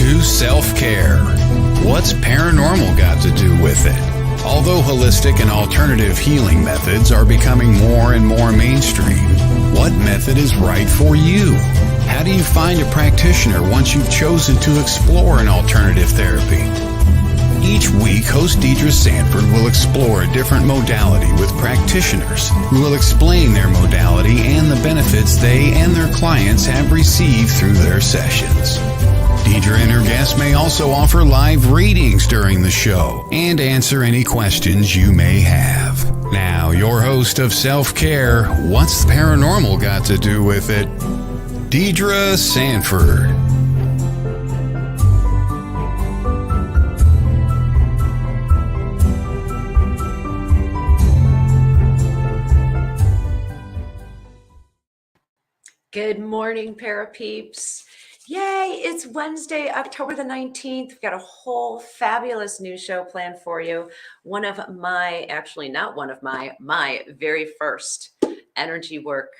to self-care. What's paranormal got to do with it? Although holistic and alternative healing methods are becoming more and more mainstream, what method is right for you? How do you find a practitioner once you've chosen to explore an alternative therapy? Each week, host Deidre Sanford will explore a different modality with practitioners who will explain their modality and the benefits they and their clients have received through their sessions. Deidre and her guests may also offer live readings during the show and answer any questions you may have. Now, your host of Self-Care, What's Paranormal Got to Do with It? Deidre Sanford. Good morning, Parapeeps. Yay, it's Wednesday, October the 19th. We've got a whole fabulous new show planned for you. My very first energy work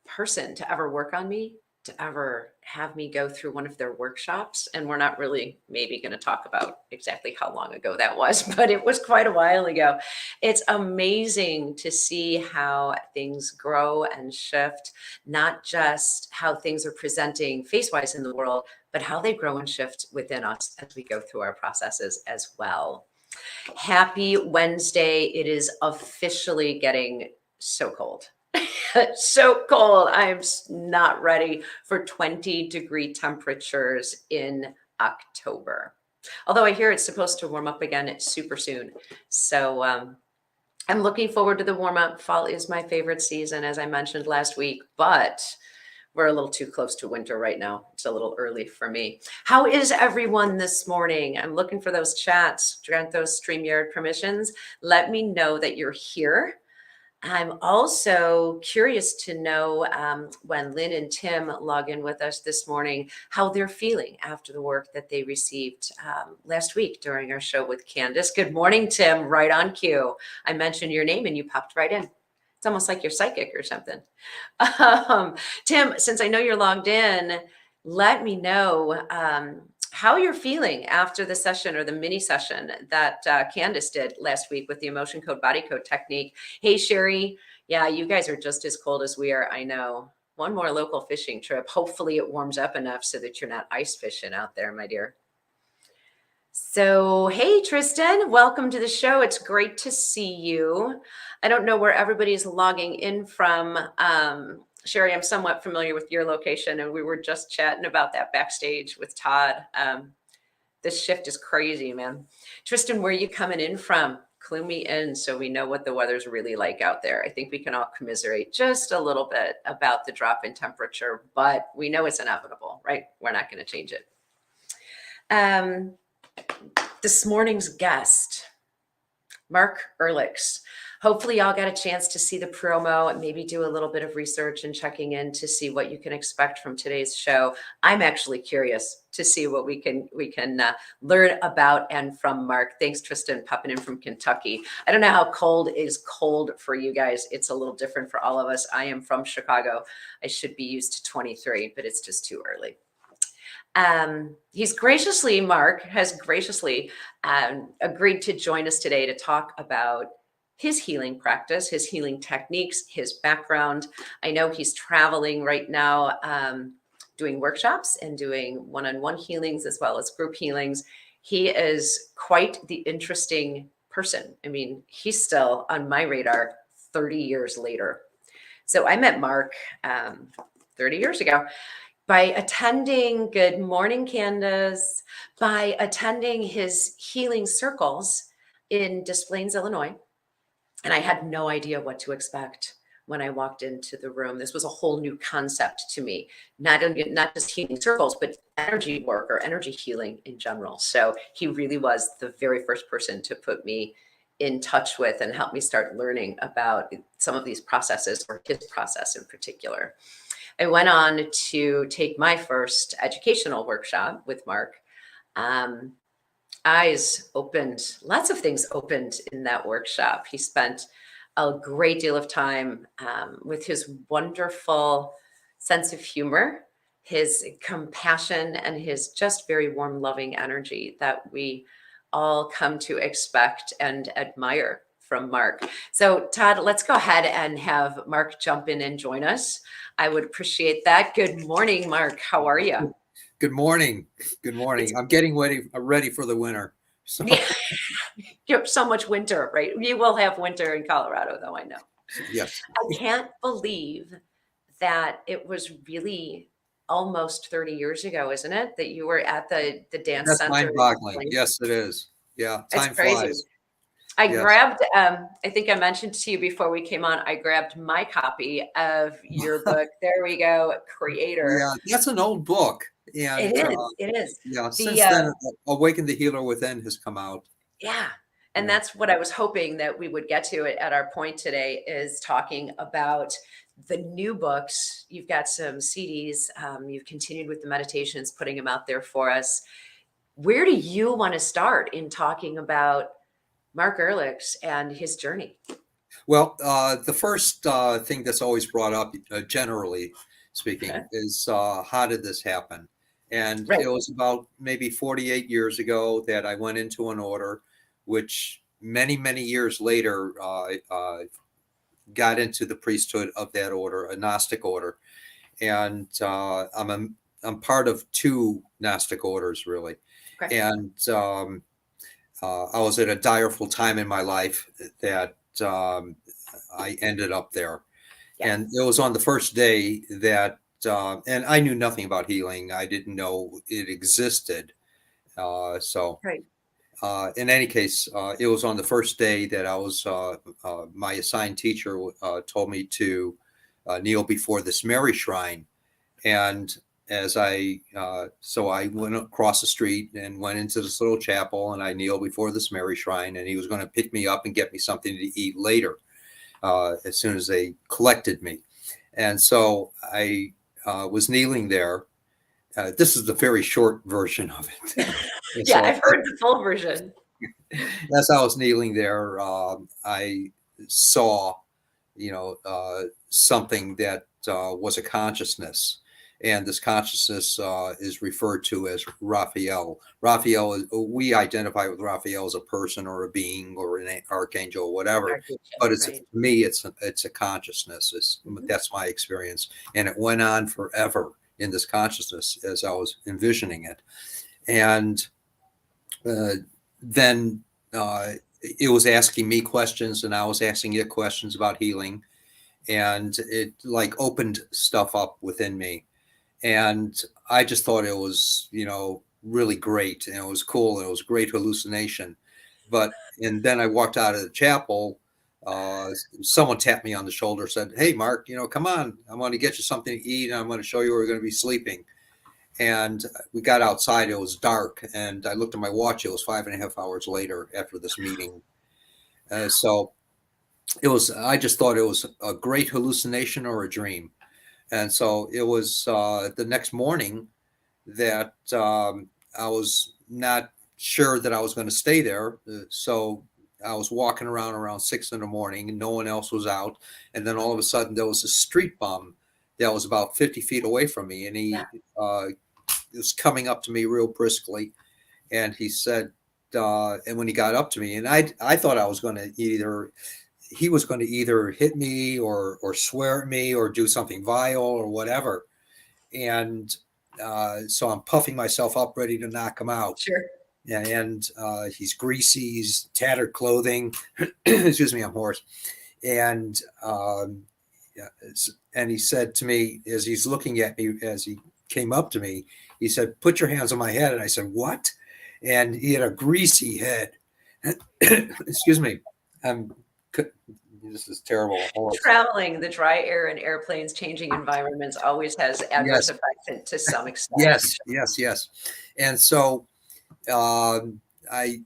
person to ever work on me, to ever have me go through one of their workshops. And we're not really maybe going to talk about exactly how long ago that was, but it was quite a while ago. It's amazing to see how things grow and shift, not just how things are presenting face-wise in the world, but how they grow and shift within us as we go through our processes as well. Happy Wednesday. It is officially getting so cold. So cold. I'm not ready for 20-degree temperatures in October. Although I hear it's supposed to warm up again super soon. So I'm looking forward to the warm up. Fall is my favorite season, as I mentioned last week, but we're a little too close to winter right now. It's a little early for me. How is everyone this morning? I'm looking for those chats. Grant those StreamYard permissions. Let me know that you're here. I'm also curious to know when Lynn and Tim log in with us this morning, how they're feeling after the work that they received last week during our show with Candace. Good morning, Tim, right on cue. I mentioned your name and you popped right in. It's almost like you're psychic or something. Tim, since I know you're logged in, let me know how you're feeling after the session or the mini session that Candace did last week with the emotion code body code technique. Hey, Sherry. Yeah, you guys are just as cold as we are. I know. One more local fishing trip. Hopefully it warms up enough so that you're not ice fishing out there, my dear. So, hey, Tristan, welcome to the show. It's great to see you. I don't know where everybody's logging in from. Sherry, I'm somewhat familiar with your location, and we were just chatting about that backstage with Todd. This shift is crazy, man. Tristan, where are you coming in from? Clue me in so we know what the weather's really like out there. I think we can all commiserate just a little bit about the drop in temperature, but we know it's inevitable, right? We're not going to change it. This morning's guest, Mark Earlix. Hopefully y'all got a chance to see the promo and maybe do a little bit of research and checking in to see what you can expect from today's show. I'm actually curious to see what we can learn about and from Mark. Thanks, Tristan, popping in from Kentucky. I don't know how cold is cold for you guys. It's a little different for all of us. I am from Chicago. I should be used to 23, but it's just too early. Mark has graciously agreed to join us today to talk about his healing practice, his healing techniques, his background. I know he's traveling right now, doing workshops and doing one-on-one healings as well as group healings. He is quite the interesting person. I mean, he's still on my radar 30 years later. So I met Mark 30 years ago by attending, good morning, Candace, by attending his healing circles in Des Plaines, Illinois. And I had no idea what to expect when I walked into the room. This was a whole new concept to me, not just healing circles, but energy work or energy healing in general. So he really was the very first person to put me in touch with and help me start learning about some of these processes, or his process in particular. I went on to take my first educational workshop with Mark. Eyes opened, lots of things opened in that workshop. He spent a great deal of time with his wonderful sense of humor his compassion and his just very warm, loving energy that we all come to expect and admire from Mark. So, Todd, let's go ahead and have Mark jump in and join us. I would appreciate that. Good morning, Mark. How are you? Good morning. Good morning. I'm getting ready for the winter. So Yeah, you have so much winter, right? You will have winter in Colorado, though, I know. yes, I can't believe that it was really almost 30 years ago, isn't it? That you were at the dance that's center. mind-boggling. Yes, it is. Yeah, It's time crazy. flies. I Yes. grabbed, I think I mentioned to you before we came on, I grabbed my copy of your book. There we go, Creator. Yeah, that's an old book, It and is. It is. yeah, The since then, "Awaken the Healer Within" has come out. Yeah. And Yeah. that's what I was hoping that we would get to it at our point today is talking about the new books. You've got some CDs. You've continued with the meditations, putting them out there for us. Where do you want to start in talking about Mark Earlix and his journey? Well, the first thing that's always brought up, generally speaking, Okay. is how did this happen? And Right. it was about maybe 48 years ago that I went into an order, which many, many years later got into the priesthood of that order, a Gnostic order. And I'm part of two Gnostic orders, really. Okay. And I was at a direful time in my life that I ended up there. Yeah. And it was on the first day that, and I knew nothing about healing. I didn't know it existed. So Right. in any case, it was on the first day that I was, my assigned teacher told me to kneel before this Mary shrine. And so I went across the street and went into this little chapel, and I kneeled before this Mary shrine, and he was going to pick me up and get me something to eat later, as soon as they collected me. And so I was kneeling there. This is the very short version of it. Yeah, So I've heard the full version. as I was kneeling there, I saw, something that was a consciousness. And this consciousness is referred to as Raphael. Raphael, we identify with Raphael as a person or a being or an archangel or whatever. Archangel, But to right. me, it's a consciousness. That's my experience. And it went on forever in this consciousness as I was envisioning it. And then it was asking me questions, and I was asking it questions about healing. And it like opened stuff up within me. And I just thought it was, really great, and it was cool, and it was a great hallucination. And then I walked out of the chapel. Someone tapped me on the shoulder, said, "Hey, Mark, come on, I want to get you something to eat, and I'm going to show you where you're going to be sleeping." And we got outside. It was dark, and I looked at my watch. It was 5.5 hours later after this meeting. So I just thought it was a great hallucination or a dream. And so it was the next morning that I was not sure that I was going to stay there. So I was walking around 6 in the morning, and no one else was out. And then all of a sudden there was a street bum that was about 50 feet away from me. And he was coming up to me real briskly. And he said, and when he got up to me, and I thought I was going to he was going to either hit me or swear at me or do something vile or whatever. And so I'm puffing myself up, ready to knock him out. Sure. And he's greasy, he's tattered clothing. Excuse me, I'm hoarse. And he said to me, as he's looking at me, as he came up to me, he said, "Put your hands on my head." And I said, "What?" And he had a greasy head. Excuse me. This is terrible. Traveling, the dry air and airplanes, changing environments always has adverse effects to some extent. Yes. And so I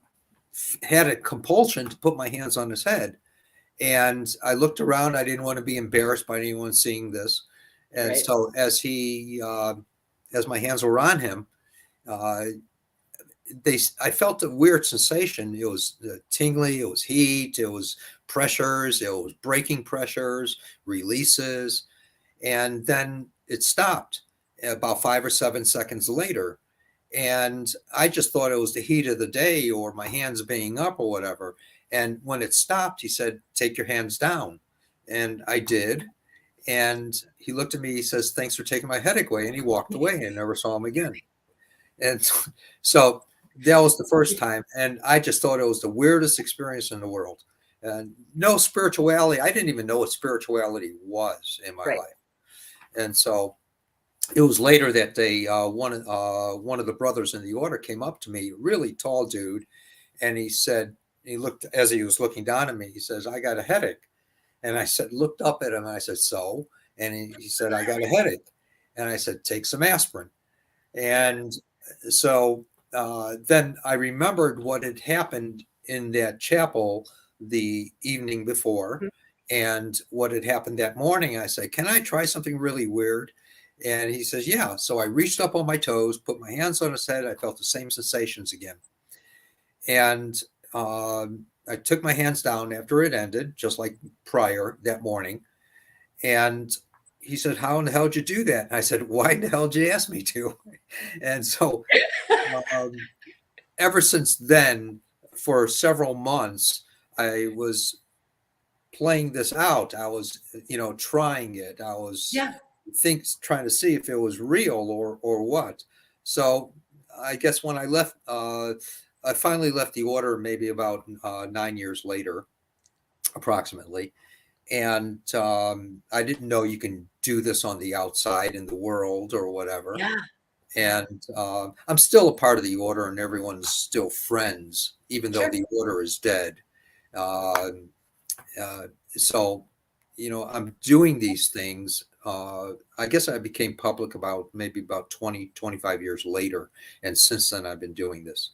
had a compulsion to put my hands on his head. And I looked around. I didn't want to be embarrassed by anyone seeing this. And Right. so as my hands were on him, I felt a weird sensation. It was tingly, it was heat, it was pressures, it was breaking pressures, releases, and then it stopped. about 5 or 7 seconds later. And I just thought it was the heat of the day or my hands being up or whatever. And when it stopped, he said, take your hands down. And I did. And he looked at me, he says, thanks for taking my headache away. And he walked away and never saw him again. And so that was the first time. And I just thought it was the weirdest experience in the world. And no spirituality. I didn't even know what spirituality was in my life. And so it was later that day, one of the brothers in the order came up to me, really tall dude. And he said, he looked, as he was looking down at me, he says, I got a headache. And I said, looked up at him and I said, so? And he said, I got a headache. And I said, take some aspirin. And so then I remembered what had happened in that chapel the evening before and what had happened that morning. I said, can I try something really weird? And he says, yeah. So I reached up on my toes, put my hands on his head. I felt the same sensations again. And I took my hands down after it ended, just like prior that morning. And he said, how in the hell did you do that? And I said, why in the hell did you ask me to? And so ever since then, for several months, I was playing this out. I was, trying it. I was trying to see if it was real or what. So I guess when I left, I finally left the order maybe about 9 years later, approximately. And I didn't know you can do this on the outside in the world or whatever. Yeah. And I'm still a part of the order and everyone's still friends, even though the order is dead. So, I'm doing these things. I guess I became public about 20, 25 years later. And since then, I've been doing this.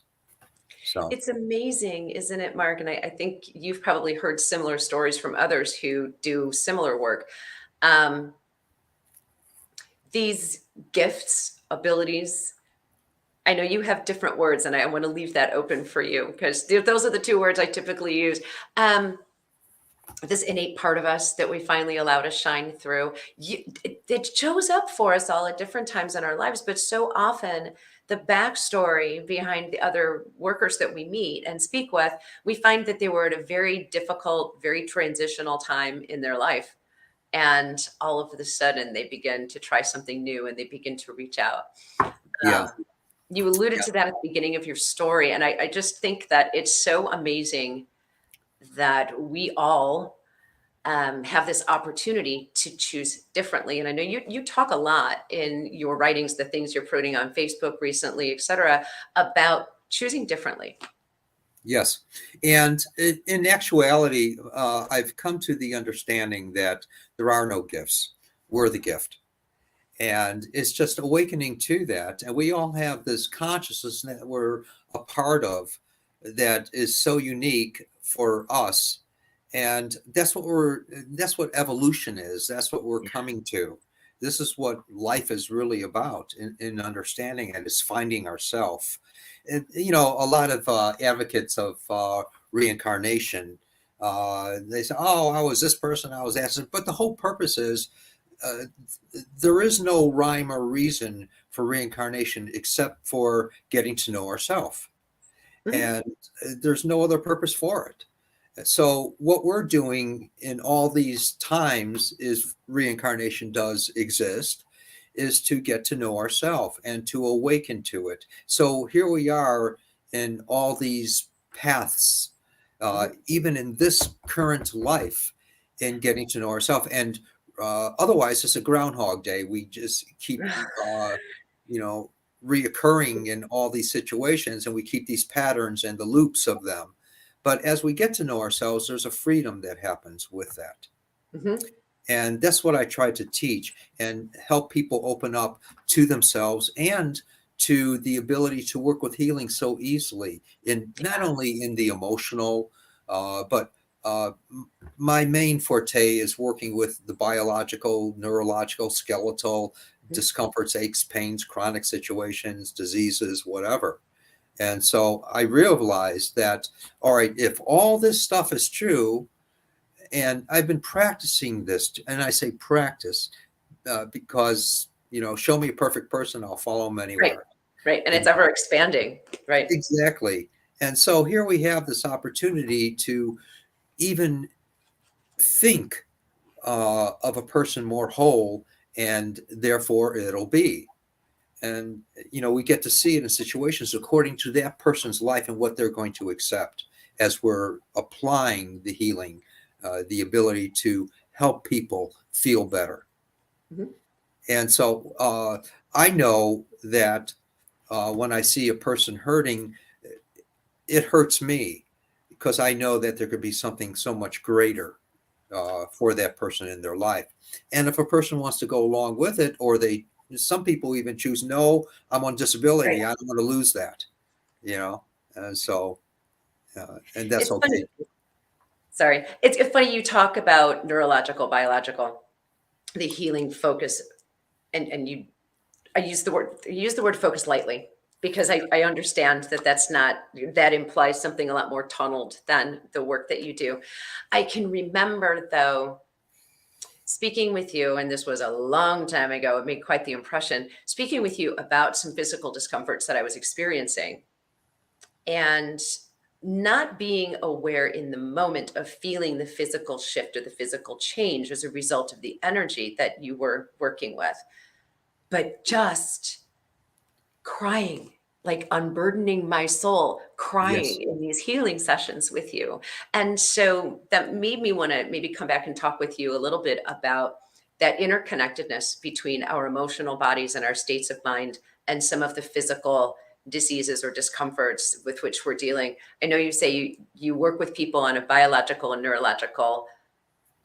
So It's amazing, isn't it, Mark? And I think you've probably heard similar stories from others who do similar work. These gifts, abilities, I know you have different words, and I want to leave that open for you because those are the two words I typically use. This innate part of us that we finally allow to shine through, it shows up for us all at different times in our lives, but so often the backstory behind the other workers that we meet and speak with, we find that they were at a very difficult, very transitional time in their life. And all of a sudden they begin to try something new and they begin to reach out. You alluded to that at the beginning of your story. And I just think that it's so amazing that we all have this opportunity to choose differently. And I know you talk a lot in your writings, the things you're putting on Facebook recently, et cetera, about choosing differently. Yes. And in actuality, I've come to the understanding that there are no gifts. We're the gift. And it's just awakening to that. And we all have this consciousness that we're a part of that is so unique for us. And that's what evolution is. That's what we're coming to. This is what life is really about in understanding it, is finding ourselves. And, a lot of advocates of reincarnation, they say, oh, I was this person, I was that. But the whole purpose is there is no rhyme or reason for reincarnation except for getting to know ourselves. And there's no other purpose for it. So what we're doing in all these times is reincarnation does exist, is to get to know ourselves and to awaken to it. So here we are in all these paths, even in this current life, in getting to know ourselves. And otherwise, it's a Groundhog Day. We just keep, reoccurring in all these situations, and we keep these patterns and the loops of them. But as we get to know ourselves, there's a freedom that happens with that. And that's what I try to teach and help people open up to themselves and to the ability to work with healing so easily, in not only in the emotional, but my main forte is working with the biological, neurological, skeletal discomforts, aches, pains, chronic situations, diseases, whatever. And so I realized that, all right, if all this stuff is true, and I've been practicing this, and I say practice because, show me a perfect person, I'll follow them Right. anywhere. Right. And it's ever expanding. Right. Exactly. And so here we have this opportunity to even think of a person more whole, and therefore it'll be. And, we get to see it in situations according to that person's life and what they're going to accept as we're applying the healing, the ability to help people feel better. Mhm. And so I know that when I see a person hurting, it hurts me because I know that there could be something so much greater for that person in their life. And if a person wants to go along with it, or some people even choose, no, I'm on disability, Right. I don't want to lose that, and so, and that's It's funny. okay. Sorry. It's funny you talk about neurological, biological, the healing focus, and I use the word focus lightly because I understand that that implies something a lot more tunneled than the work that you do. I can remember though speaking with you, and this was a long time ago, it made quite the impression, speaking with you about some physical discomforts that I was experiencing and not being aware in the moment of feeling the physical shift or the physical change as a result of the energy that you were working with, but just crying, like unburdening my soul, Yes. crying in these healing sessions with you. And so that made me want to maybe come back and talk with you a little bit about that interconnectedness between our emotional bodies and our states of mind and some of the physical diseases or discomforts with which we're dealing. I know you say you work with people on a biological and neurological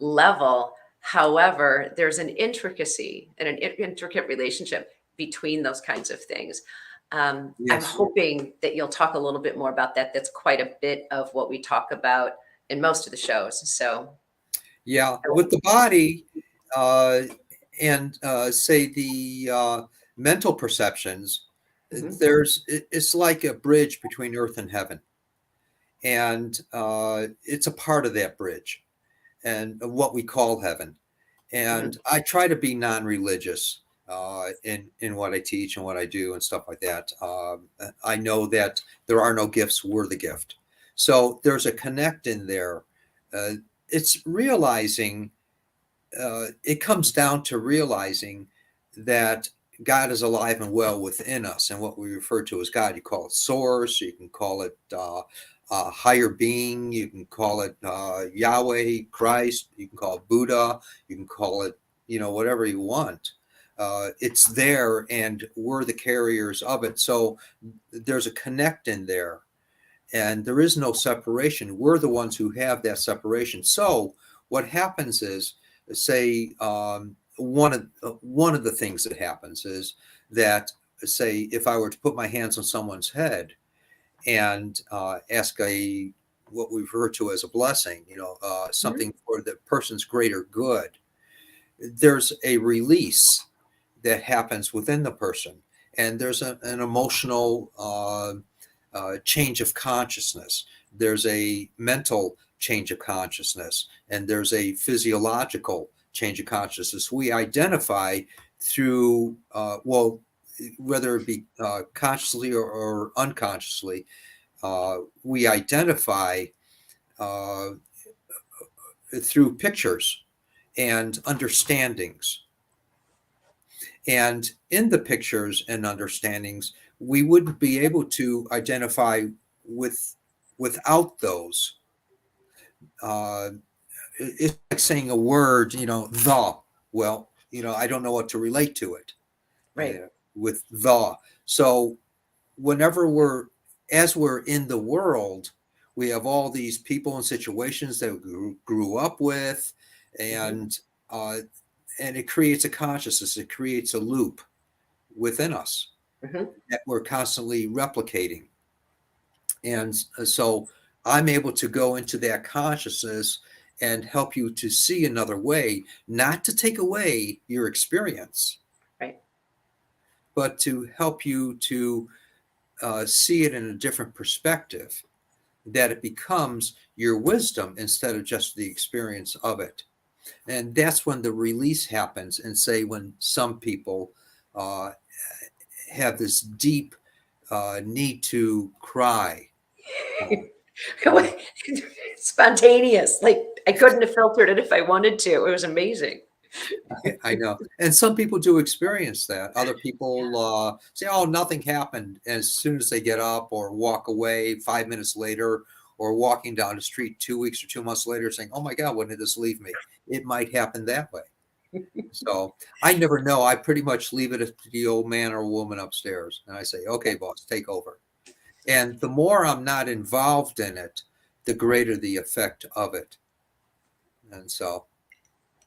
level. However, there's an intricacy and an intricate relationship between those kinds of things. I'm Yes. hoping that you'll talk a little bit more about that. That's quite a bit of what we talk about in most of the shows. So, Yeah, with the body, uh, and say the mental perceptions, mhm, it's like a bridge between earth and heaven, and it's a part of that bridge, and what we call heaven. mhm, And I try to be non-religious in what I teach and what I do and stuff like that. I know that there are no gifts; we're the gift. So there's a connect in there. Uh, it's realizing. It comes down to realizing that God is alive and well within us, and what we refer to as God. You call it Source, you can call it higher being, you can call it Yahweh, Christ, you can call it Buddha, you can call it whatever you want. It's there, and we're the carriers of it. So there's a connect in there, and there is no separation. We're the ones who have that separation. So what happens is, say, one of the things that happens is that, say, if I were to put my hands on someone's head and ask what we refer to as a blessing, mhm, something for the person's greater good, there's a release that happens within the person, and there's an emotional change of consciousness. There's a mental change of consciousness, and there's a physiological change of consciousness. We identify through, whether it be consciously or unconsciously, we identify uh, through pictures and understandings. And in the pictures and understandings, we wouldn't be able to identify with without those. Uh, it's like saying a word, the. Well, I don't know what to relate to it right. with the. So whenever as we're in the world, we have all these people and situations that we grew up with, Mhm, and uh, and it creates a consciousness. It creates a loop within us mhm. that we're constantly replicating. And so I'm able to go into that consciousness and help you to see another way, not to take away your experience, Right. but to help you to see it in a different perspective, that it becomes your wisdom instead of just the experience of it. And that's when the release happens. And say, when some people uh, have this deep need to cry. Uh, Spontaneous. Like I couldn't have filtered it if I wanted to. It was amazing. I know. And some people do experience that. Other people Yeah. say, oh, nothing happened. As soon as they get up or walk away 5 minutes later, or walking down the street 2 weeks or 2 months later saying, oh my God, when did this leave me? It might happen that way. So I never know. I pretty much leave it to the old man or woman upstairs. And I say, okay, boss, take over. And the more I'm not involved in it, the greater the effect of it. And so,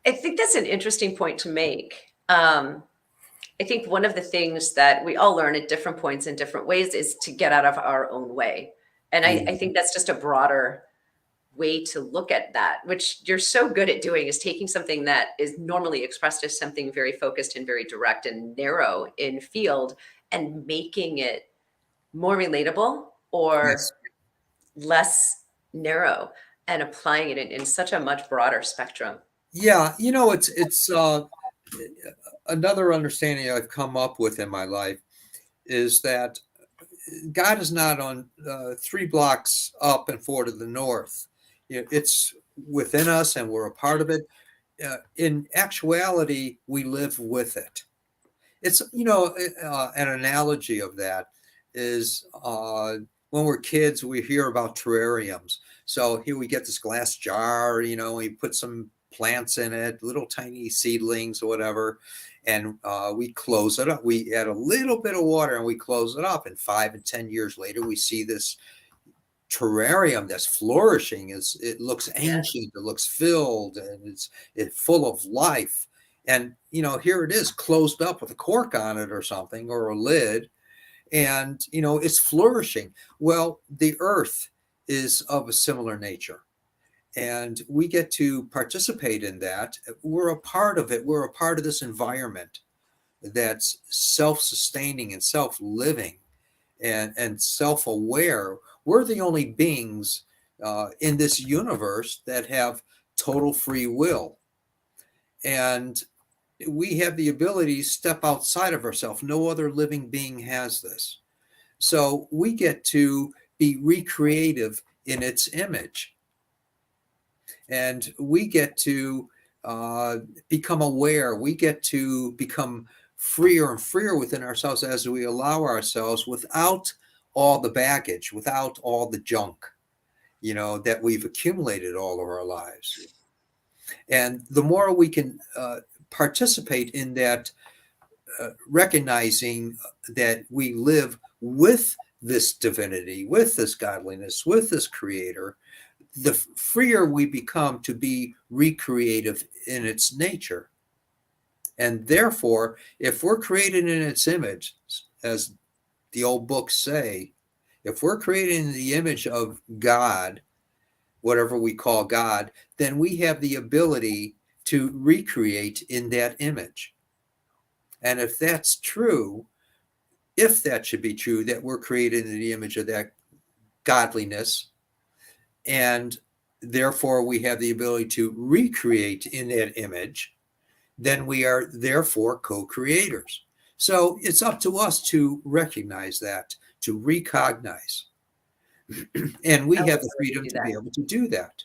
I think that's an interesting point to make. I think one of the things that we all learn at different points in different ways is to get out of our own way. And I think that's just a broader way to look at that, which you're so good at doing, is taking something that is normally expressed as something very focused and very direct and narrow in field and making it more relatable yes. or less narrow and applying it in such a much broader spectrum. Yeah, it's another understanding I've come up with in my life is that God is not on 3 blocks up and 4 to the north. It's within us, and we're a part of it. In actuality, we live with it. It's an analogy of that is when we're kids, we hear about terrariums. So here we get this glass jar, we put some plants in it, little tiny seedlings or whatever, and we close it up. We add a little bit of water and we close it up. And 5 and 10 years later, we see this terrarium that's flourishing. It looks ancient, it looks filled, and it's full of life. And here it is closed up with a cork on it or something, or a lid, and it's flourishing. Well, the earth is of a similar nature, and we get to participate in that. We're a part of it. We're a part of this environment that's self-sustaining and self-living and self-aware. We're the only beings in this universe that have total free will, and we have the ability to step outside of ourselves. No other living being has this. So we get to be recreative in its image. And we get to become aware. We get to become freer and freer within ourselves as we allow ourselves, without all the baggage, without all the junk, that we've accumulated all of our lives. And the more we can participate in that, recognizing that we live with this divinity, with this godliness, with this creator, the freer we become to be recreative in its nature. And therefore, if we're created in its image, as the old books say, if we're created in the image of God, whatever we call God, then we have the ability to recreate in that image. And if that's true, if that should be true, that we're created in the image of that godliness, and therefore we have the ability to recreate in that image, then we are therefore co-creators. So it's up to us to recognize that, to recognize. And we I have like the the way you freedom do to that. be able to do that.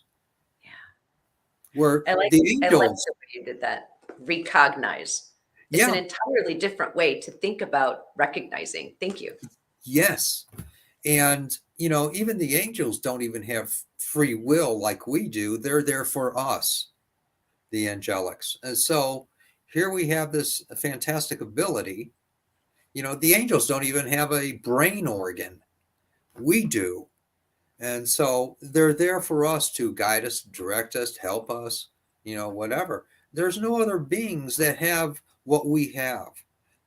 Yeah. Where I like the the angels, way you did that. Recognize. It's an yeah, entirely different way to think about recognizing. Thank you. yes. And, even the angels don't even have free will like we do. They're there for us, the angelics. And so here we have this fantastic ability. The angels don't even have a brain organ. We do. And so they're there for us to guide us, direct us, help us, whatever. There's no other beings that have what we have.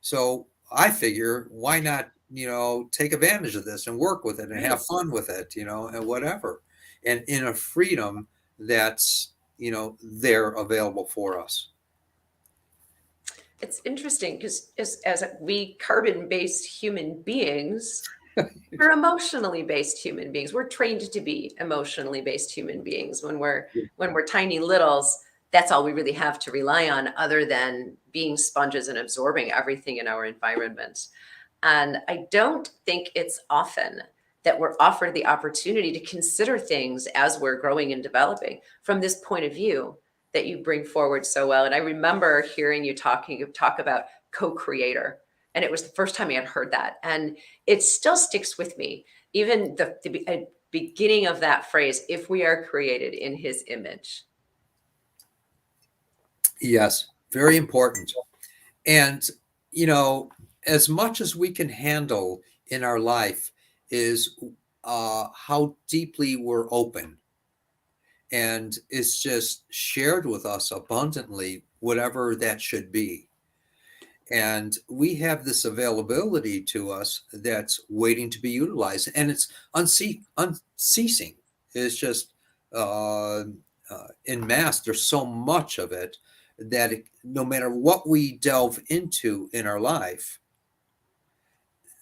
So I figure, why not, take advantage of this and work with it and have Right. fun with it, and whatever. And in a freedom that's, there available for us. It's interesting because as we carbon-based human beings, we're emotionally based human beings. We're trained to be emotionally based human beings when we're tiny littles. that's all we really have to rely on, other than being sponges and absorbing everything in our environment. And I don't think it's often that we're offered the opportunity to consider things as we're growing and developing from this point of view that you bring forward so well. And I remember hearing you talk about co-creator, and it was the first time I had heard that, and it still sticks with me. Even the beginning of that phrase, if we are created in his image. Yes, very important. And, as much as we can handle in our life is how deeply we're open. And it's just shared with us abundantly, whatever that should be. And we have this availability to us that's waiting to be utilized. And it's unceasing. It's just in mass, there's so much of it that no matter what we delve into in our life,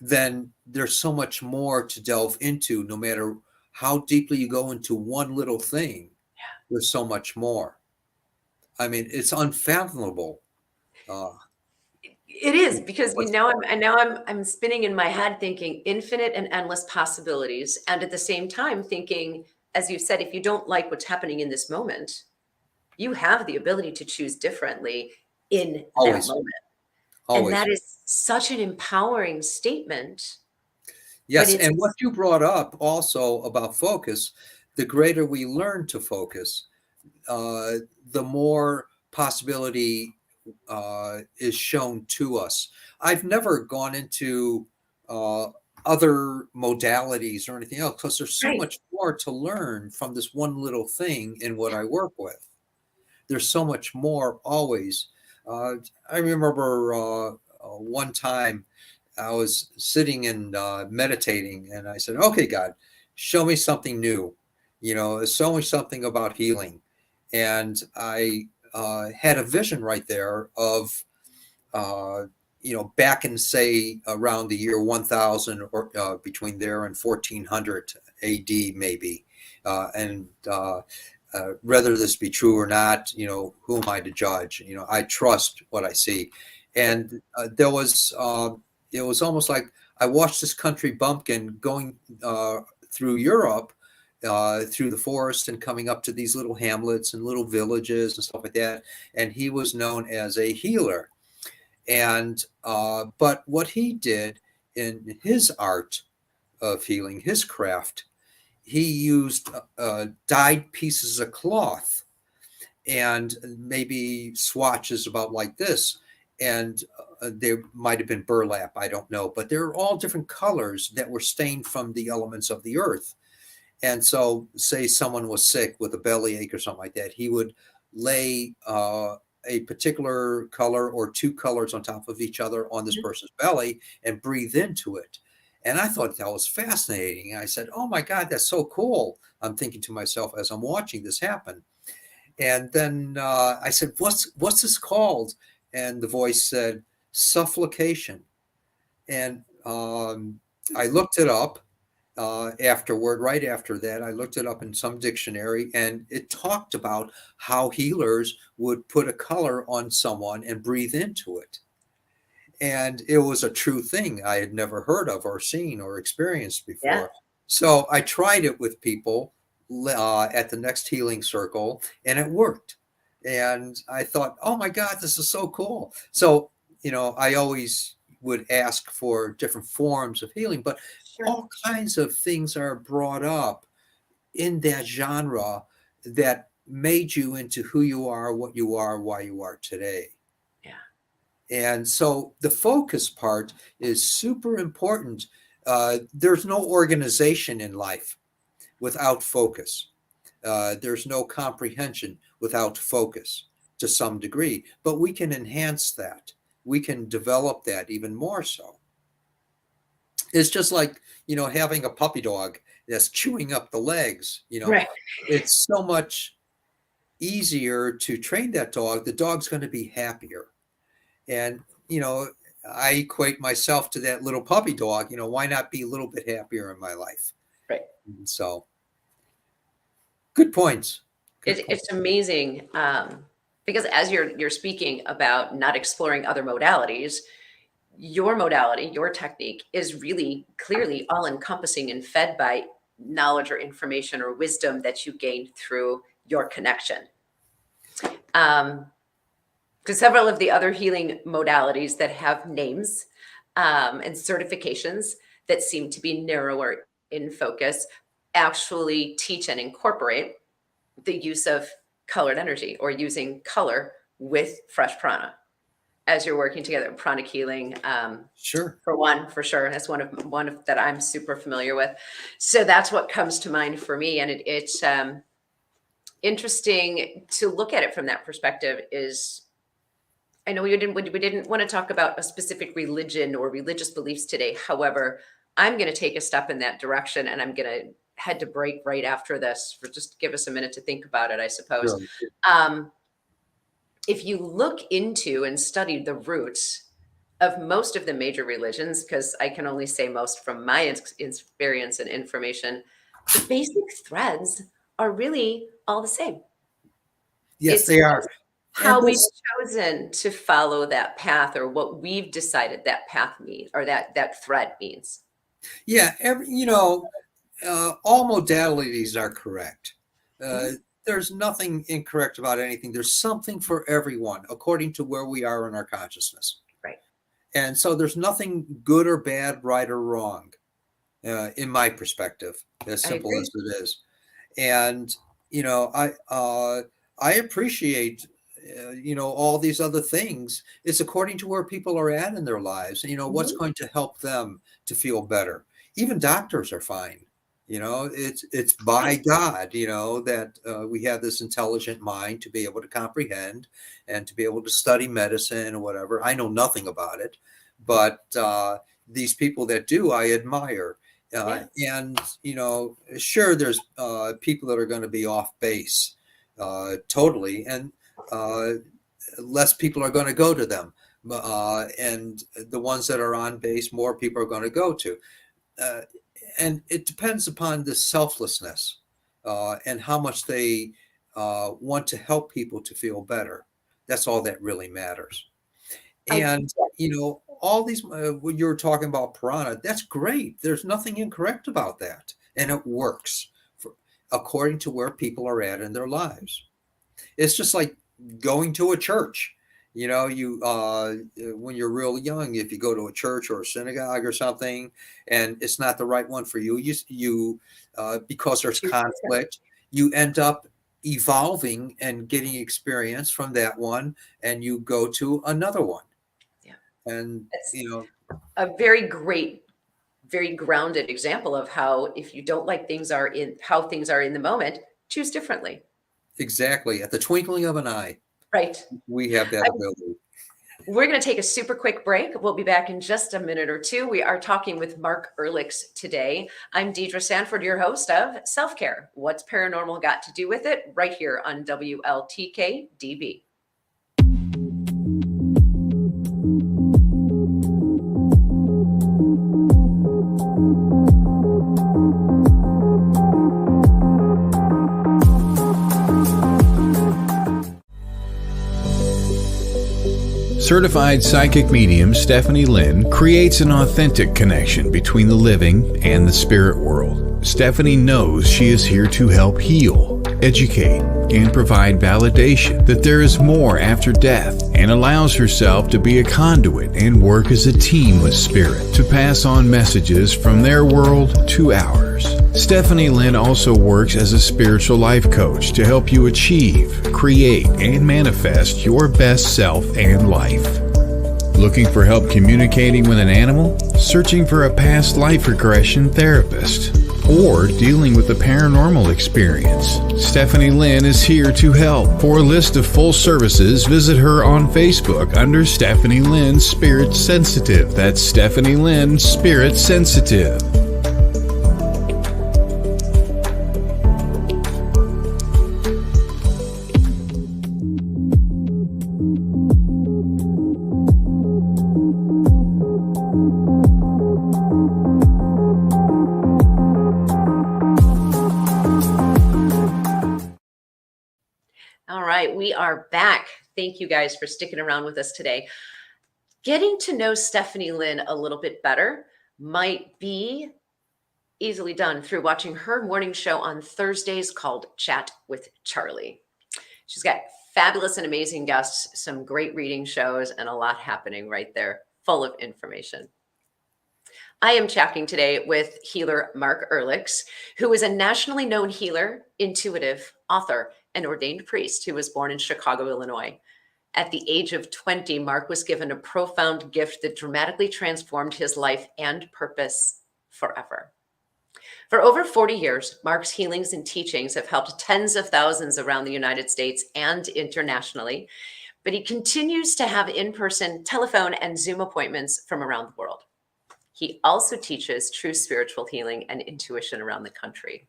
then there's so much more to delve into. No matter how deeply you go into one little thing, there's so much more. I mean, it's unfathomable. It is, because I'm spinning in my head thinking infinite and endless possibilities, and at the same time thinking, as you said, if you don't like what's happening in this moment, you have the ability to choose differently in Always. that moment. Always. And that is such an empowering statement. Yes, and what you brought up also about focus, the greater we learn to focus, the more possibility is shown to us. I've never gone into other modalities or anything else, because there's so much more to learn from this one little thing in what I work with. There's so much more always. I remember one time I was sitting and meditating, and I said, okay, God, show me something new, show me something about healing. And I had a vision right there of, back in, say, around the year 1000 or between there and 1400 AD, maybe. Whether this be true or not, who am I to judge? I trust what I see. And it was almost like I watched this country bumpkin going through Europe, through the forest and coming up to these little hamlets and little villages and stuff like that. And he was known as a healer. And but what he did in his art of healing, his craft, he used dyed pieces of cloth and maybe swatches about like this. And there might have been burlap, I don't know, but they're all different colors that were stained from the elements of the earth. And so, say someone was sick with a bellyache or something like that, he would lay a particular color or two colors on top of each other on this person's belly and breathe into it. And I thought that was fascinating. I said, oh my God, that's so cool. I'm thinking to myself as I'm watching this happen. And then I said, what's this called? And the voice said, suffocation. And I looked it up afterward. Right after that, I looked it up in some dictionary, and it talked about how healers would put a color on someone and breathe into it. And it was a true thing I had never heard of or seen or experienced before. Yeah. So I tried it with people at the next healing circle, and it worked. And I thought, oh my God, this is so cool. So, I always would ask for different forms of healing, but all kinds of things are brought up in that genre that made you into who you are, what you are, why you are today. And so the focus part is super important. There's no organization in life without focus. There's no comprehension without focus to some degree, but we can enhance that. We can develop that even more so. It's just like, having a puppy dog that's chewing up the legs, It's so much easier to train that dog. The dog's going to be happier. And, I equate myself to that little puppy dog. Why not be a little bit happier in my life? Right. And so, good points. It's amazing Because as you're speaking about not exploring other modalities, your modality, your technique is really clearly all encompassing and fed by knowledge or information or wisdom that you gained through your connection. Because several of the other healing modalities that have names and certifications that seem to be narrower in focus actually teach and incorporate the use of colored energy or using color with fresh prana as you're working together. Pranic healing, Sure. for sure. That's one of that I'm super familiar with. So that's what comes to mind for me, and it's interesting to look at it from that perspective. Is I know we didn't want to talk about a specific religion or religious beliefs today. However, I'm going to take a step in that direction, and I'm going to head to break right after this for just give us a minute to think about it, I suppose. Sure. If you look into and study the roots of most of the major religions, because I can only say most from my experience and information, the basic threads are really all the same. Yes, they are. How we've chosen to follow that path, or what we've decided that path means, or that thread means. Yeah, all modalities are correct. There's nothing incorrect about anything. There's something for everyone according to where we are in our consciousness. Right. And so there's nothing good or bad, right or wrong, in my perspective, as simple as it is. And, I appreciate, all these other things. It's according to where people are at in their lives, what's going to help them to feel better. Even doctors are fine. It's by God, that we have this intelligent mind to be able to comprehend and to be able to study medicine or whatever. I know nothing about it, but these people that do, I admire. And, sure, there's people that are going to be off base totally, and less people are going to go to them. And the ones that are on base, more people are going to go to. And it depends upon the selflessness and how much they want to help people to feel better. That's all that really matters. And, all these, when you're talking about prana, that's great. There's nothing incorrect about that. And it works according to where people are at in their lives. It's just like going to a church. When you're real young, if you go to a church or a synagogue or something, and it's not the right one for you, because there's conflict, you end up evolving and getting experience from that one, and you go to another one. Yeah. And, a very great, very grounded example of how, if you don't like how things are in the moment, choose differently. Exactly. At the twinkling of an eye. Right. We have that ability. We're going to take a super quick break. We'll be back in just a minute or two. We are talking with Mark Earlix today. I'm Deidre Sanford, your host of Self-Care. What's Paranormal Got to Do with It? Right here on WLTK-DB. Certified psychic medium Stephanie Lynn creates an authentic connection between the living and the spirit world. Stephanie knows she is here to help heal, educate, and provide validation that there is more after death, and allows herself to be a conduit and work as a team with spirit to pass on messages from their world to ours. Stephanie Lynn also works as a spiritual life coach to help you achieve, create, and manifest your best self and life. Looking for help communicating with an animal? Searching for a past life regression therapist? Or dealing with a paranormal experience? Stephanie Lynn is here to help. For a list of full services, visit her on Facebook under Stephanie Lynn Spirit Sensitive. That's Stephanie Lynn Spirit Sensitive. All right, we are back. Thank you guys for sticking around with us today. Getting to know Stephanie Lynn a little bit better might be easily done through watching her morning show on Thursdays called Chat with Charlie. She's got fabulous and amazing guests, some great reading shows, and a lot happening right there, full of information. I am chatting today with healer Mark Earlix, who is a nationally known healer, intuitive, author, and ordained priest who was born in Chicago, Illinois. At the age of 20, Mark was given a profound gift that dramatically transformed his life and purpose forever. For over 40 years, Mark's healings and teachings have helped tens of thousands around the United States and internationally, but he continues to have in-person telephone and Zoom appointments from around the world. He also teaches true spiritual healing and intuition around the country.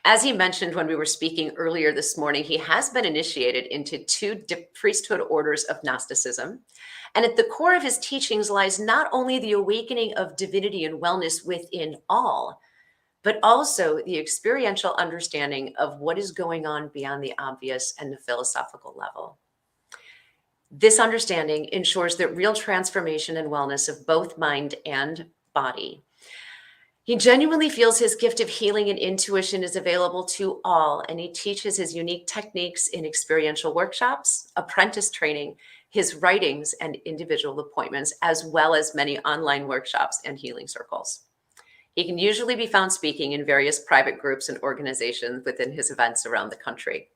As he mentioned when we were speaking earlier this morning, he has been initiated into two priesthood orders of Gnosticism. And at the core of his teachings lies not only the awakening of divinity and wellness within all, but also the experiential understanding of what is going on beyond the obvious and the philosophical level. This understanding ensures that real transformation and wellness of both mind and body. He genuinely feels his gift of healing and intuition is available to all, and he teaches his unique techniques in experiential workshops, apprentice training, his writings, and individual appointments, as well as many online workshops and healing circles. He can usually be found speaking in various private groups and organizations within his events around the country.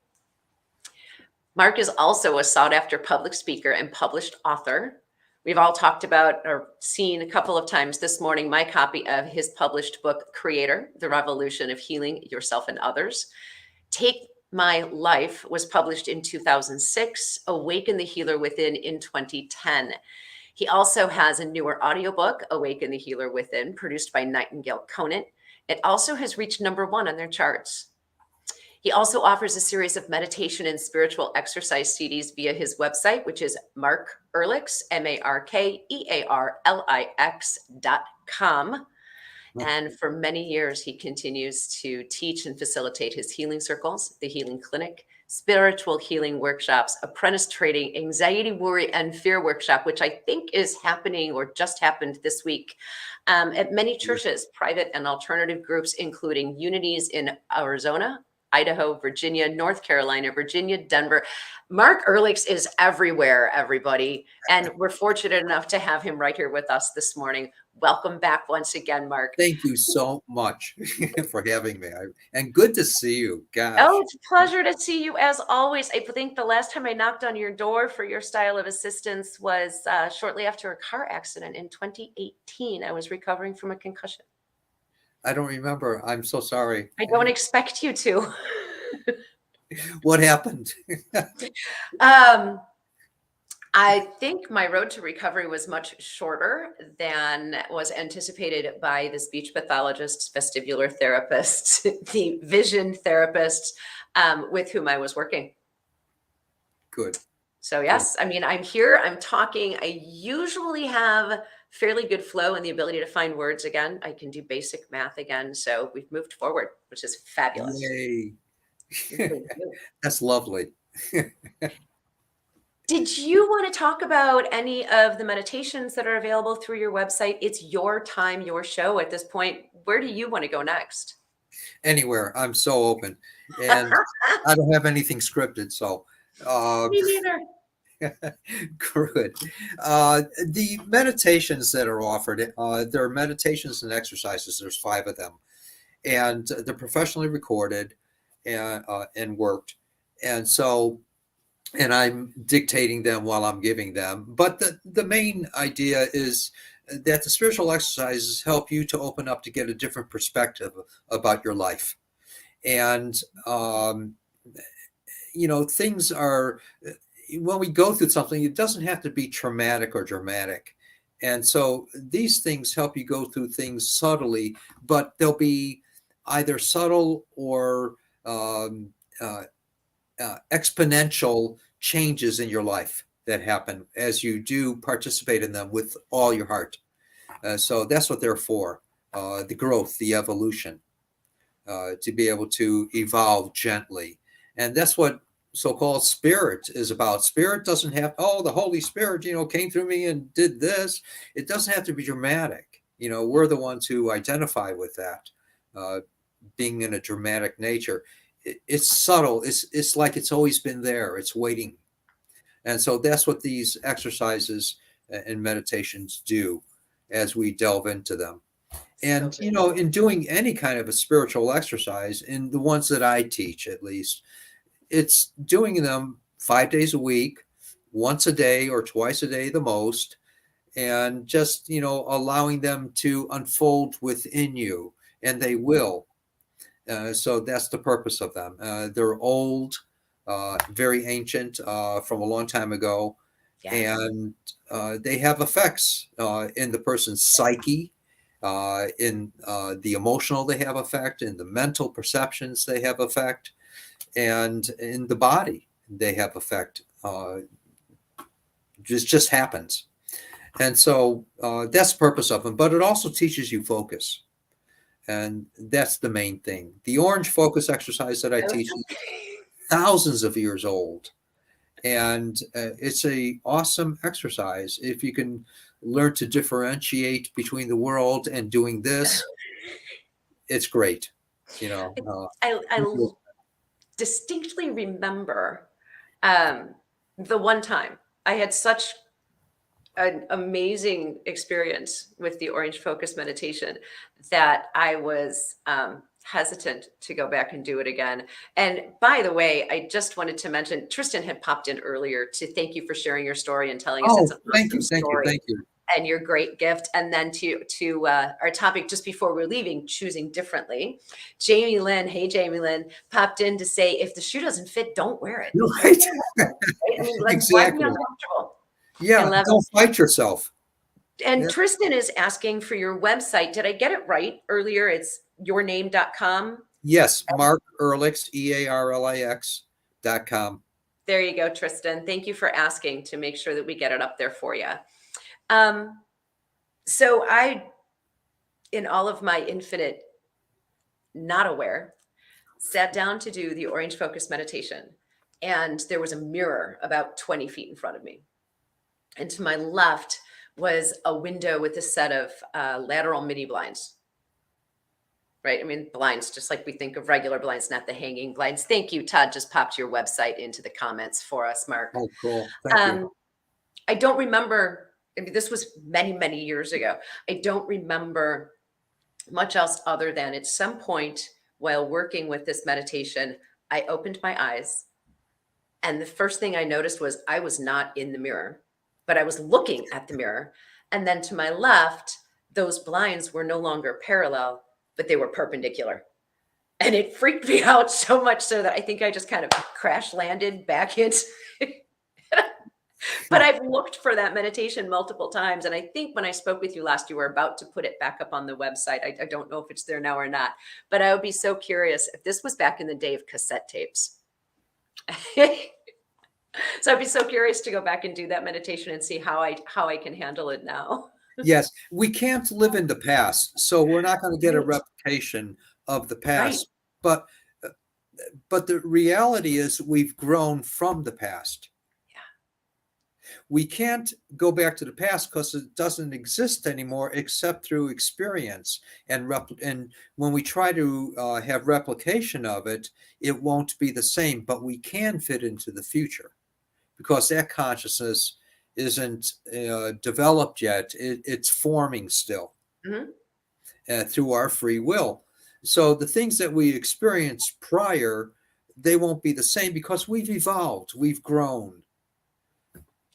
Mark is also a sought-after public speaker and published author. We've all talked about or seen a couple of times this morning my copy of his published book, Creator, The Revolution of Healing Yourself and Others. Take My Life was published in 2006, Awaken the Healer Within in 2010. He also has a newer audiobook, Awaken the Healer Within, produced by Nightingale Conant. It also has reached #1 on their charts. He also offers a series of meditation and spiritual exercise CDs via his website, which is Mark Earlix, MarkEarlix.com. And for many years, he continues to teach and facilitate his healing circles, the healing clinic, spiritual healing workshops, apprentice training, anxiety, worry, and fear workshop, which I think is happening or just happened this week at many churches, private and alternative groups, including Unities in Arizona, Idaho, Virginia, North Carolina, Virginia, Denver. Mark Earlix is everywhere, everybody. And we're fortunate enough to have him right here with us this morning. Welcome back once again, Mark. Thank you so much for having me. And good to see you. Gosh. Oh, it's a pleasure to see you as always. I think the last time I knocked on your door for your style of assistance was shortly after a car accident in 2018. I was recovering from a concussion. I don't remember. I'm so sorry. I don't expect you to. What happened? I think my road to recovery was much shorter than was anticipated by the speech pathologists, vestibular therapists, the vision therapists with whom I was working. Good. So yes, I mean, I'm here, I'm talking. I usually have fairly good flow and the ability to find words again. I can do basic math again. So we've moved forward, which is fabulous. Yay. That's lovely. Did you want to talk about any of the meditations that are available through your website? It's your time, your show at this point. Where do you want to go next? Anywhere. I'm so open. And I don't have anything scripted. So Me neither. good. The meditations that are offered, there are meditations and exercises. There's 5 of them. And they're professionally recorded and worked. And so, and I'm dictating them while I'm giving them. But the main idea is that the spiritual exercises help you to open up to get a different perspective about your life. And, things are, when we go through something, it doesn't have to be traumatic or dramatic. And so these things help you go through things subtly, but they'll be either subtle or exponential changes in your life that happen as you do participate in them with all your heart. So that's what they're for, the growth, the evolution, to be able to evolve gently. And that's what so-called spirit is about. Spirit doesn't have, oh, the Holy Spirit, came through me and did this. It doesn't have to be dramatic. We're the ones who identify with that, being in a dramatic nature. It's subtle. It's like it's always been there. It's waiting. And so that's what these exercises and meditations do as we delve into them. And, So good. in doing any kind of a spiritual exercise, in the ones that I teach at least, it's doing them 5 days a week, once a day or twice a day, the most, and just, allowing them to unfold within you, and they will. So that's the purpose of them. They're old, very ancient, from a long time ago, Yes. and they have effects in the person's psyche, in the emotional, they have effect, in the mental perceptions, they have effect, and in the body, they have effect. Just happens. And so that's the purpose of them. But it also teaches you focus. And that's the main thing. The orange focus exercise that I teach is thousands of years old. And it's a awesome exercise. If you can learn to differentiate between the world and doing this, it's great. I distinctly remember the one time I had such an amazing experience with the orange focus meditation that I was hesitant to go back and do it again. And by the way, I just wanted to mention Tristan had popped in earlier to thank you for sharing your story and telling us Oh, it's an thank you, awesome thank you, story thank you. and your great gift. And then to our topic just before we're leaving, choosing differently. Jamie Lynn, hey Jamie Lynn, popped in to say if the shoe doesn't fit, don't wear it. Right. Right? I mean, like, why be Exactly. uncomfortable? I Yeah, love don't fight yourself. And Yeah. Tristan is asking for your website. Did I get it right earlier? It's yourname.com. Yes, Mark Earlix, EARLIX.com. There you go, Tristan. Thank you for asking to make sure that we get it up there for you. So I, in all of my infinite not aware, sat down to do the orange focus meditation. And there was a mirror about 20 feet in front of me. And to my left was a window with a set of lateral mini blinds. Right? I mean, blinds, just like we think of regular blinds, not the hanging blinds. Thank you. Todd just popped your website into the comments for us, Mark. Oh, cool. Thank you. I don't remember, I mean, this was many, many years ago. I don't remember much else other than at some point while working with this meditation, I opened my eyes. And the first thing I noticed was I was not in the mirror, but I was looking at the mirror. And then to my left, those blinds were no longer parallel, but they were perpendicular. And it freaked me out so much so that I think I just kind of crash landed back into But I've looked for that meditation multiple times. And I think when I spoke with you last, you were about to put it back up on the website. I don't know if it's there now or not, but I would be so curious if this was back in the day of cassette tapes. So I'd be so curious to go back and do that meditation and see how I can handle it now. Yes, we can't live in the past, so we're not going to get a Right. replication of the Right. past. But the reality is we've grown from the past. Yeah. We can't go back to the past because it doesn't exist anymore except through experience. And when we try to have replication of it, it won't be the same, but we can fit into the future because that consciousness isn't developed yet. It's forming still through our free will. So the things that we experienced prior, they won't be the same because we've evolved, we've grown.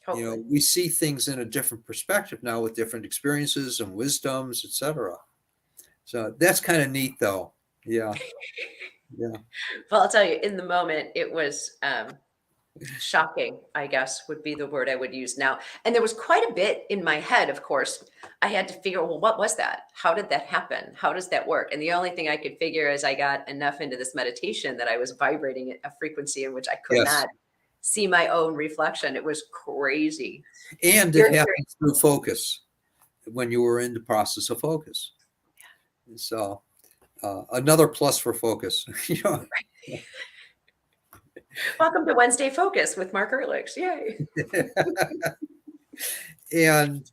Totally. We see things in a different perspective now with different experiences and wisdoms, etc. So that's kind of neat, though. Yeah. Yeah. Well, I'll tell you, in the moment, it was shocking, I guess would be the word I would use now. And there was quite a bit in my head, of course. I had to figure, well, what was that? How did that happen? How does that work? And the only thing I could figure is I got enough into this meditation that I was vibrating at a frequency in which I could Yes. not see my own reflection. It was crazy. And it happens through focus when you were in the process of focus. So another plus for focus. Well, Welcome to Wednesday Focus with Mark Earlix. Yay. And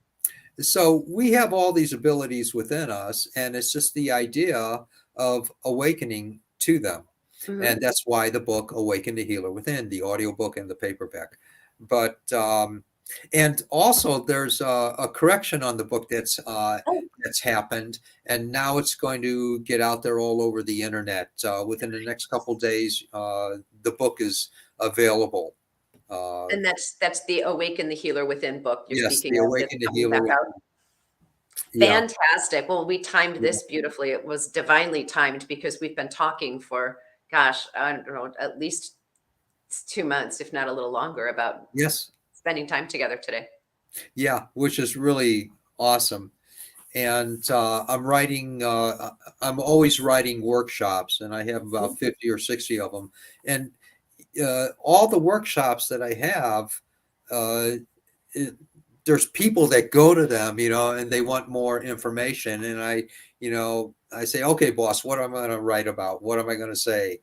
so we have all these abilities within us, and it's just the idea of awakening to them. Mhm. And that's why the book Awaken the Healer Within, the audiobook and the paperback. But and also there's a correction on the book that's happened, and now it's going to get out there all over the internet within the next couple days. The book is available. And that's the Awaken the Healer Within book you're Yes, speaking the of. Awaken the That's coming Healer back out. Within. Yeah. Fantastic. Well, we timed this beautifully. It was divinely timed because we've been talking for, gosh, I don't know, at least 2 months, if not a little longer, about Yes. spending time together today. Yeah, which is really awesome. And I'm always writing workshops, and I have about 50 or 60 of them. And all the workshops that I have, there's people that go to them, and they want more information. And I say, okay, boss, what am I going to write about? What am I going to say?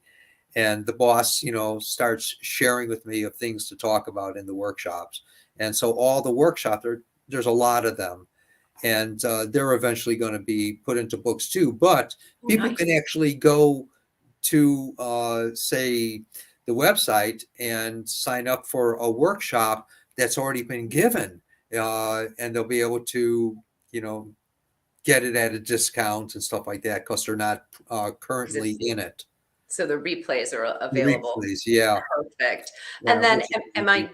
And the boss, starts sharing with me of things to talk about in the workshops. And so all the workshops, there's a lot of them. And they're eventually going to be put into books too. But people Nice. can actually go to, say, the website and sign up for a workshop that's already been given. And they'll be able to, get it at a discount and stuff like that because they're not currently in it. So the replays are The available. replays, yeah. Perfect. Yeah, And then which is am I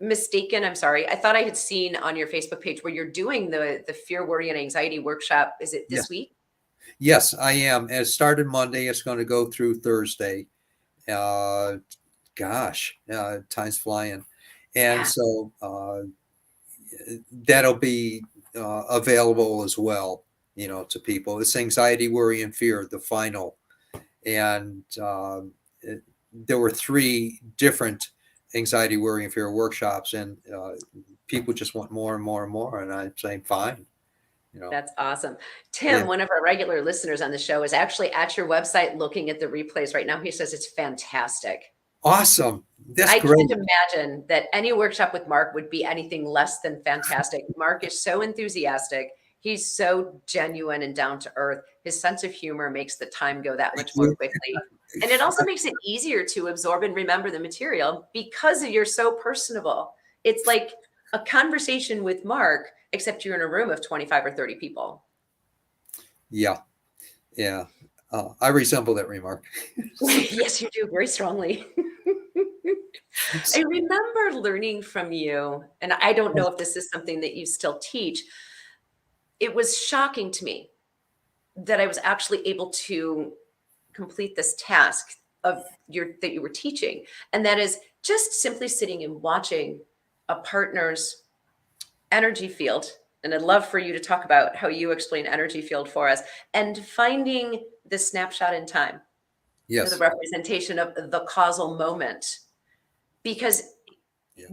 mistaken? I'm sorry. I thought I had seen on your Facebook page where you're doing the fear, worry, and anxiety workshop. Is it this Yes. week? Yes, I am. It started Monday. It's going to go through Thursday. Time's flying. And Yeah. so that'll be available as well, to people. It's anxiety, worry, and fear, the final. And there were 3 different anxiety, worry, and fear workshops, and people just want more and more and more. And I'm saying, fine. That's awesome. Tim, Yeah. one of our regular listeners on the show, is actually at your website looking at the replays right now. He says it's fantastic. Awesome. That's I great. can't imagine that any workshop with Mark would be anything less than fantastic. Mark is so enthusiastic. He's so genuine and down to earth. His sense of humor makes the time go that much more quickly. And it also makes it easier to absorb and remember the material because you're so personable. It's like a conversation with Mark, except you're in a room of 25 or 30 people. Yeah. Yeah. I resemble that remark. Yes, you do, very strongly. I remember learning from you, and I don't know if this is something that you still teach. It was shocking to me that I was actually able to complete this task that you were teaching. And that is just simply sitting and watching a partner's energy field. And I'd love for you to talk about how you explain energy field for us, and finding the snapshot in time. Yes. The representation of the causal moment. Because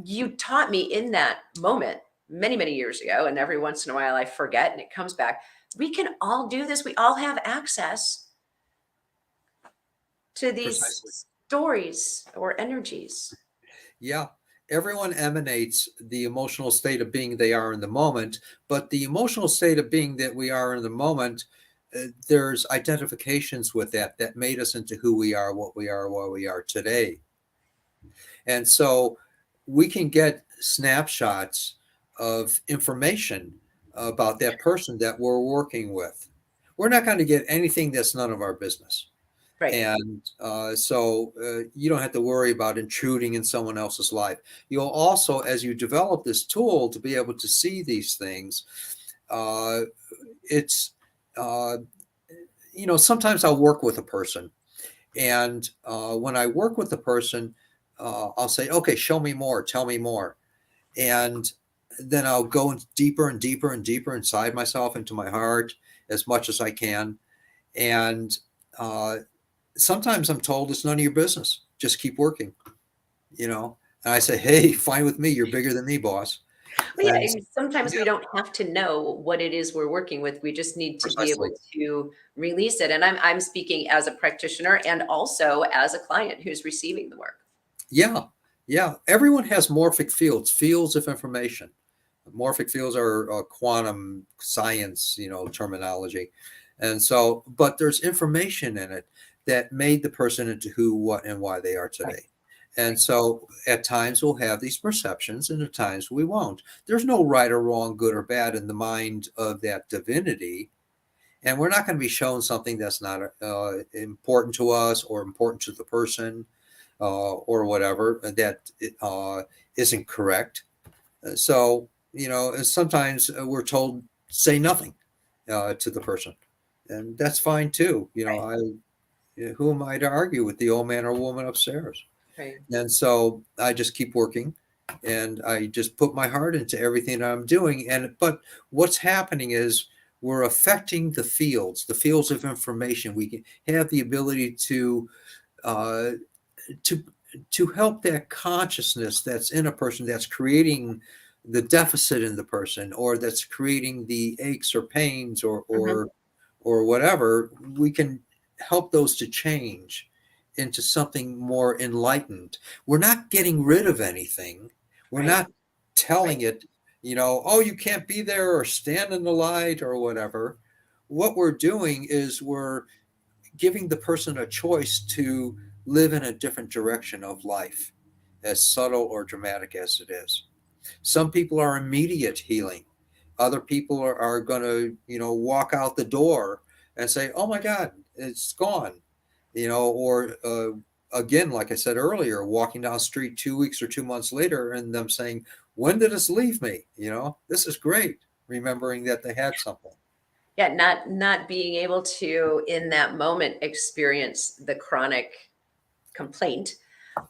you taught me in that moment many, many years ago, and every once in a while I forget and it comes back. We can all do this. We all have access to these stories or energies. Yeah. Everyone emanates the emotional state of being they are in the moment, but the emotional state of being that we are in the moment, there's identifications with that made us into who we are, what we are, where we are today. And so we can get snapshots of information about that person that we're working with. We're not going to get anything that's none of our business. Right. And so you don't have to worry about intruding in someone else's life. You'll also, as you develop this tool to be able to see these things, sometimes I'll work with a person. And when I work with the person, I'll say, okay, show me more, tell me more. And then I'll go deeper and deeper and deeper inside myself, into my heart, as much as I can. And sometimes I'm told it's none of your business. Just keep working, And I say, hey, fine with me. You're bigger than me, boss. Well, yeah, and sometimes we don't have to know what it is we're working with. We just need to be able to release it. And I'm speaking as a practitioner and also as a client who's receiving the work. Yeah, yeah. Everyone has morphic fields, fields of information. Morphic fields are quantum science, terminology. And so, but there's information in it that made the person into who, what, and why they are Right. today. And so at times we'll have these perceptions and at times we won't. There's no right or wrong, good or bad in the mind of that divinity. And we're not going to be shown something that's not important to us or important to the person or whatever that isn't correct. So, sometimes we're told say nothing to the person, and that's fine too. Right. Who am I to argue with the old man or woman upstairs? Right. And so I just keep working, and I just put my heart into everything that I'm doing. But what's happening is we're affecting the fields of information. We can have the ability uh, to to help that consciousness that's in a person that's creating the deficit in the person or that's creating the aches or pains Mhm. or whatever. We can help those to change into something more enlightened. We're not getting rid of anything. We're Right. not telling Right. it, oh, you can't be there or stand in the light or whatever. What we're doing is we're giving the person a choice to live in a different direction of life, as subtle or dramatic as it is. Some people are immediate healing. Other people are going to, walk out the door and say, oh my God, it's gone. Or again, like I said earlier, walking down the street 2 weeks or 2 months later and them saying, when did this leave me? This is great. Remembering that they had something. Yeah, not being able to in that moment experience the chronic complaint,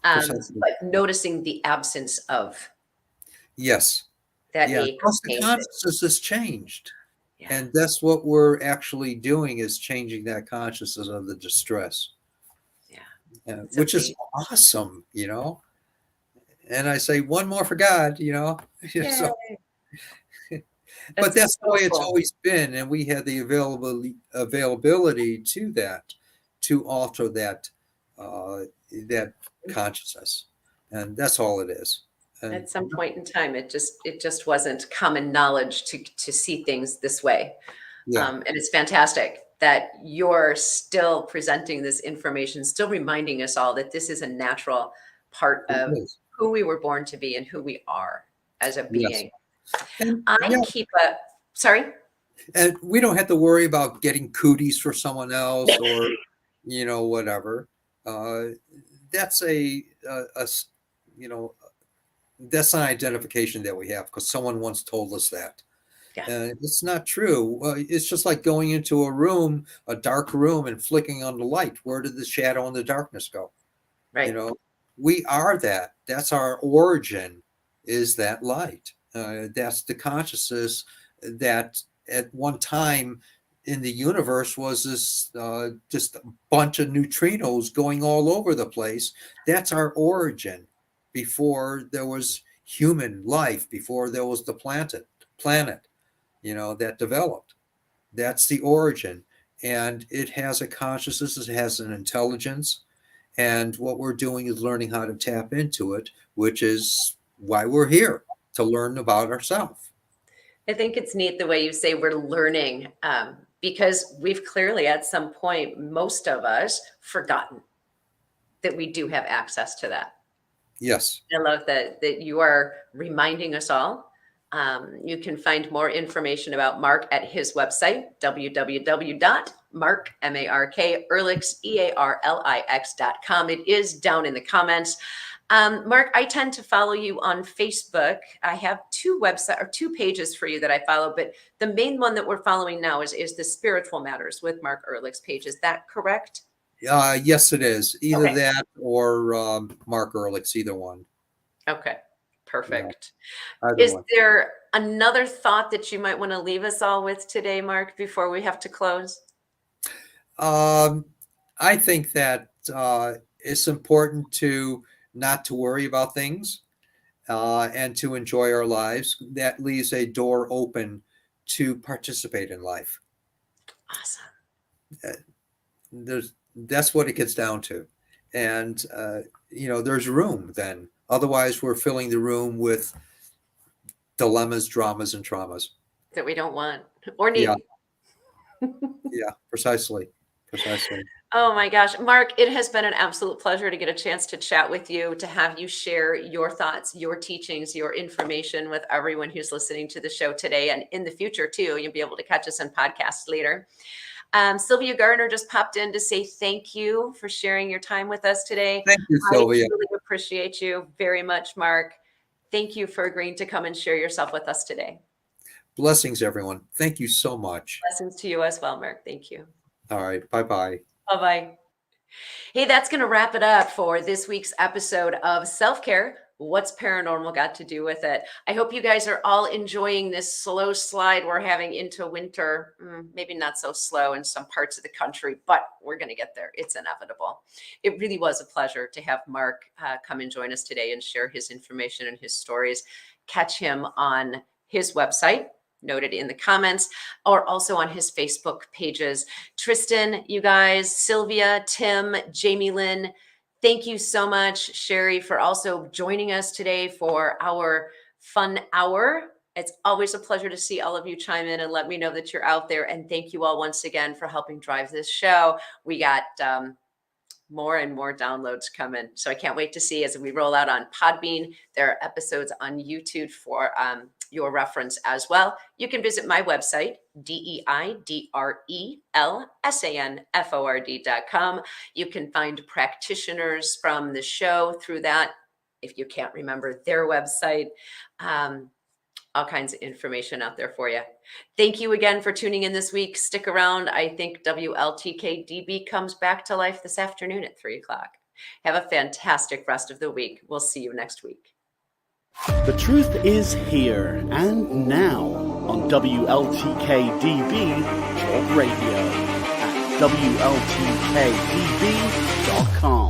Precisely. but noticing the absence of Yes. that Yeah. ache or Plus the pain. consciousness has changed. Yeah, And that's what we're actually doing is changing that consciousness of the distress, yeah, it's which is amazing. awesome. And I say one more for God. Yeah, So, but that's that's the so way it's cool. always been, and we had the availability to that, to alter that consciousness, and that's all it is. And At some point in time, it just wasn't common knowledge to see things this way. yeah, And it's fantastic that you're still presenting this information, still reminding us all that this is a natural part it of is. who we were born to be and who we are as a Yes, being. and I yeah, keep a sorry. and we don't have to worry about getting cooties for someone else or whatever. uh that's you know that's an identification that we have because someone once told us that. Yeah, It's not true. It's just like going into a dark room and flicking on the light. Where did the shadow and the darkness go? you right. know we are that. That's our origin, is that light. That's the consciousness that at one time in the universe was this just a bunch of neutrinos going all over the place. That's our origin, before there was human life, before there was the planet that developed. That's the origin, and it has a consciousness, it has an intelligence, and what we're doing is learning how to tap into it, which is why we're here, to learn about ourselves. I think it's neat the way you say we're learning, because we've clearly, at some point, most of us, forgotten that we do have access to that. Yes. I love that you are reminding us all. You can find more information about Mark at his website, www.mark, M-A-R-K, Earlix, EARLIX.com. It is down in the comments. Mark, I tend to follow you on Facebook. I have two pages for you that I follow, but the main one that we're following now is the Spiritual Matters with Mark Earlix page. Is that correct? Yes, it is. Either Okay. that or Mark Ehrlich, either one. Okay. Yeah, Perfect. either Is one. there another thought that you might want to leave us all with today, Mark, before we have to close? Um, I think that it's important to not to worry about things and to enjoy our lives. That leaves a door open to participate in life. Awesome. That's what it gets down to. And there's room then. Otherwise, we're filling the room with dilemmas, dramas, and traumas. That we don't want or need. Yeah. Yeah, precisely. Oh my gosh, Mark, it has been an absolute pleasure to get a chance to chat with you, to have you share your thoughts, your teachings, your information with everyone who's listening to the show today and in the future too. You'll be able to catch us on podcasts later. Sylvia Gardner just popped in to say thank you for sharing your time with us today. Thank you, Sylvia. I really appreciate you very much, Mark. Thank you for agreeing to come and share yourself with us today. Blessings, everyone. Thank you so much. Blessings to you as well, Mark. Thank you. All right. Bye-bye. Bye-bye. Hey, that's going to wrap it up for this week's episode of Self-Care. What's paranormal got to do with it? I hope you guys are all enjoying this slow slide we're having into winter. Maybe not so slow in some parts of the country, but we're going to get there. It's inevitable. It really was a pleasure to have Mark come and join us today and share his information and his stories. Catch him on his website, noted in the comments, or also on his Facebook pages. Tristan, you guys, Sylvia, Tim, Jamie Lynn, thank you so much, Sherry, for also joining us today for our fun hour. It's always a pleasure to see all of you chime in and let me know that you're out there. And thank you all once again for helping drive this show. We got more and more downloads coming. So I can't wait to see as we roll out on Podbean. There are episodes on YouTube for your reference as well. You can visit my website, DeidreLsanford.com. You can find practitioners from the show through that. If you can't remember their website, all kinds of information out there for you. Thank you again for tuning in this week. Stick around. I think WLTK-DB comes back to life this afternoon at 3 o'clock. Have a fantastic rest of the week. We'll see you next week. The truth is here and now on WLTK-DB Talk Radio at WLTK-DB.com.